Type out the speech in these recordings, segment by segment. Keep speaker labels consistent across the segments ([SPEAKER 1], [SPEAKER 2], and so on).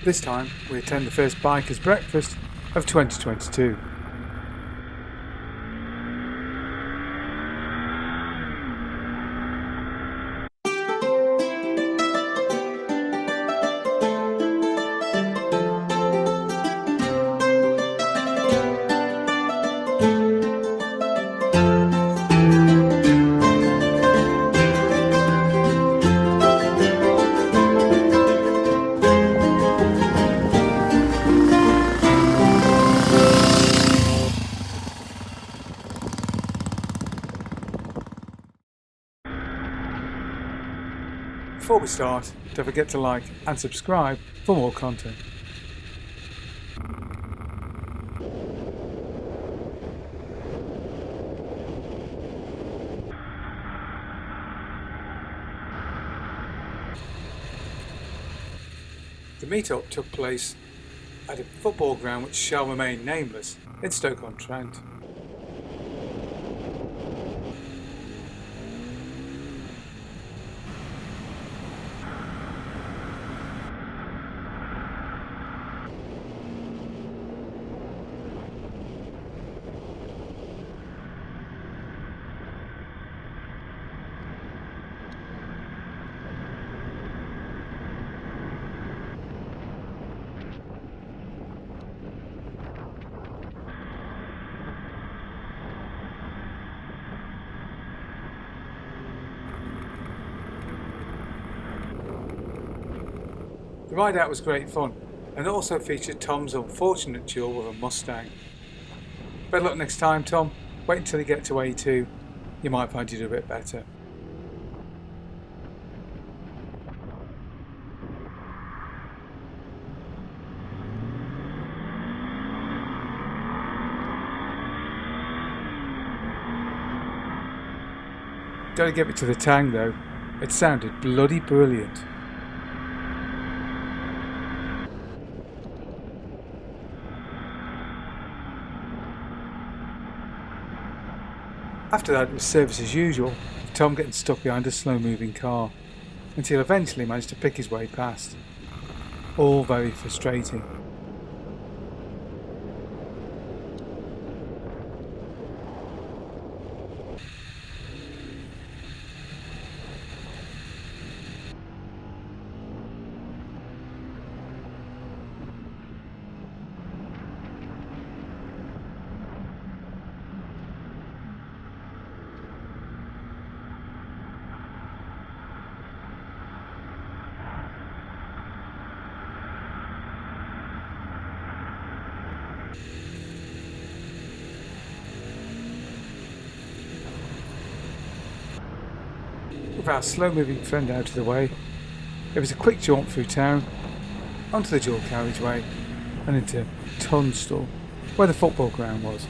[SPEAKER 1] This time we attend the first Bikers Breakfast of 2022. Before we start, don't forget to like and subscribe for more content. The meet-up took place at a football ground which shall remain nameless in Stoke-on-Trent. The ride out was great fun and also featured Tom's unfortunate duel with a Mustang. Better luck next time, Tom. Wait until you get to A2. You might find you do a bit better. Gotta get me to the Tang though. It sounded bloody brilliant. After that it was service as usual, with Tom getting stuck behind a slow moving car, until eventually managed to pick his way past. All very frustrating. With our slow-moving friend out of the way, it was a quick jaunt through town, onto the dual carriageway, and into Tunstall, where the football ground was.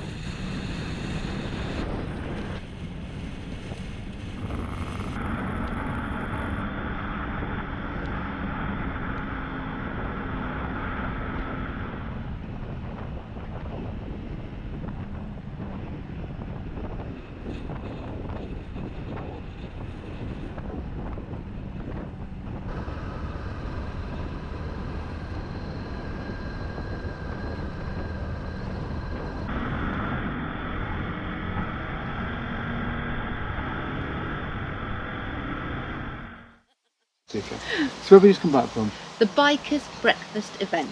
[SPEAKER 1] So where have we just come back from?
[SPEAKER 2] The Bikers Breakfast event.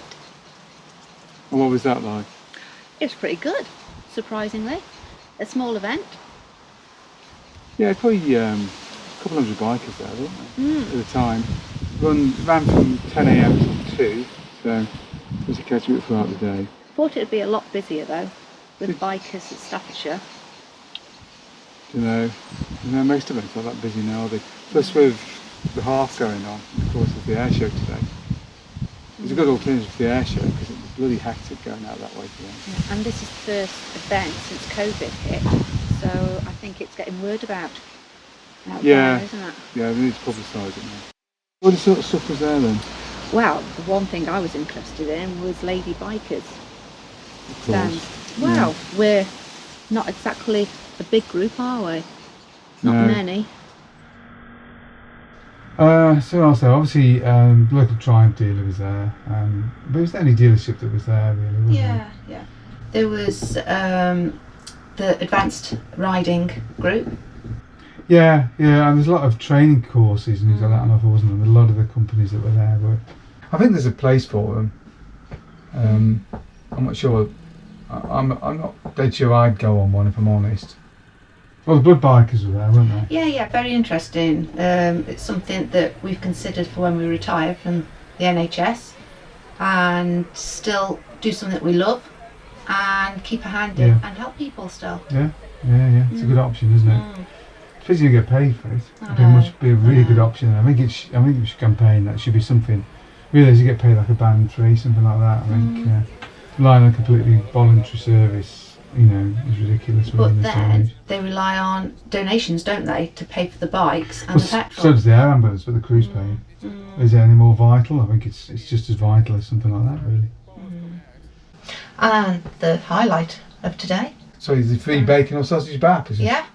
[SPEAKER 1] And what was that like?
[SPEAKER 2] It was pretty good, surprisingly. A small event.
[SPEAKER 1] Yeah, probably a couple hundred bikers there, weren't there, at the time. Ran from 10 AM till 2, so it was a catch up throughout the day.
[SPEAKER 2] Thought it would be a lot busier though, with bikers at Staffordshire.
[SPEAKER 1] You know, most events aren't that busy now, are they? Plus with the half going on, of course, with the air show today. It was a good alternative to the air show because it was bloody hectic going out that way today.
[SPEAKER 2] Yeah, and this is the first event since COVID hit, so I think it's getting word about out there, isn't it?
[SPEAKER 1] Yeah, we need to publicise it now. What sort of stuff was there then?
[SPEAKER 2] Well, the one thing I was interested in was Lady Bikers stand. Well, we're not exactly a big group, are we? Not many.
[SPEAKER 1] So also, obviously, local Triumph dealer was there, but it was the only dealership that was there, really, wasn't
[SPEAKER 2] Yeah, yeah. There was the Advanced Riding Group.
[SPEAKER 1] Yeah, and there's a lot of training courses and things like that, and wasn't there? A lot of the companies that were there were. I think there's a place for them. I'm not sure. I'm not dead sure I'd go on one if I'm honest. Well, the Blood Bikers were there, weren't they?
[SPEAKER 2] Yeah, very interesting. It's something that we've considered for when we retire from the NHS, and still do something that we love, and keep a hand in and help people still.
[SPEAKER 1] Yeah. It's a good option, isn't it? Especially if you get paid for it. It'd be a really good option. I think it should campaign. That should be something. Really, you get paid like a band fee, something like that. I think relying on a completely voluntary service, is ridiculous.
[SPEAKER 2] But then they rely on donations, don't they, to pay for the bikes and the petrol.
[SPEAKER 1] So does the air ambulance, but the crew's paid. Is it any more vital? I think it's just as vital as something like that, really.
[SPEAKER 2] And the highlight of today.
[SPEAKER 1] So is the free bacon or sausage bath? Is it?
[SPEAKER 2] Yeah.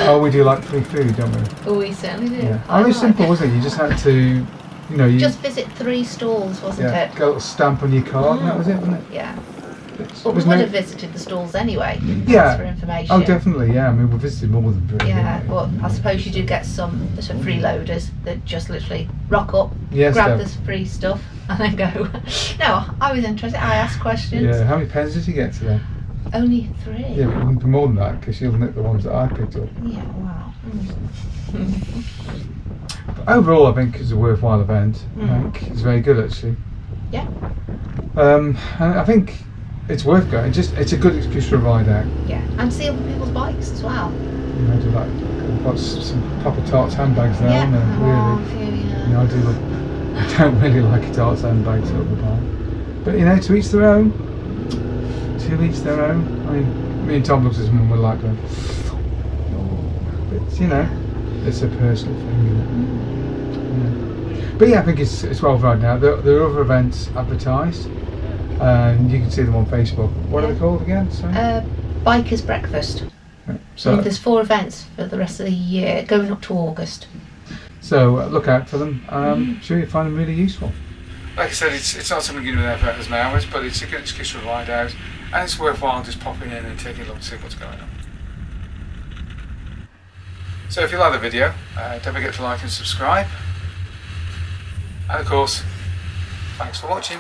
[SPEAKER 1] Oh, we do like free food, don't we?
[SPEAKER 2] Oh, we certainly do.
[SPEAKER 1] Yeah. It was simple, wasn't it? You just had to, you
[SPEAKER 2] just visit 3 stalls, wasn't it?
[SPEAKER 1] Got a little stamp on your card, and that was it, wasn't it?
[SPEAKER 2] Yeah. But we would have visited the stalls anyway.
[SPEAKER 1] Yeah.
[SPEAKER 2] For information.
[SPEAKER 1] Oh, definitely. Yeah. I mean, we visited more than 3.
[SPEAKER 2] Yeah, but I suppose you do get some that are freeloaders that just literally rock up,
[SPEAKER 1] yes,
[SPEAKER 2] grab this free stuff, and then go. No, I was interested. I asked questions.
[SPEAKER 1] Yeah. How many pens did you get today?
[SPEAKER 2] Only 3.
[SPEAKER 1] Yeah, but it wouldn't be more than that because you'll nick the ones that I picked up.
[SPEAKER 2] Yeah. Wow.
[SPEAKER 1] But overall, I think it's a worthwhile event. I think it's very good, actually.
[SPEAKER 2] Yeah.
[SPEAKER 1] And I think it's worth going. It's a good excuse for a ride out.
[SPEAKER 2] Yeah, and see other people's bikes as well.
[SPEAKER 1] Do like got some proper Tarts handbags there, aren't there? Really. I don't really like a Tarts handbag sort of a bike. But to each their own. To each their own. I mean, me and Tom looks as mum would like them. But it's a personal thing. But I think it's well right now. There are other events advertised. And you can see them on Facebook. What are they called again? Sorry?
[SPEAKER 2] Bikers Breakfast. So there's 4 events for the rest of the year, going up to August.
[SPEAKER 1] So look out for them. I'm sure you'll find them really useful. Like I said, it's not something you do there for hours and hours, but it's a good excuse to ride out, and it's worthwhile just popping in and taking a look to see what's going on. So if you like the video, don't forget to like and subscribe. And of course, thanks for watching.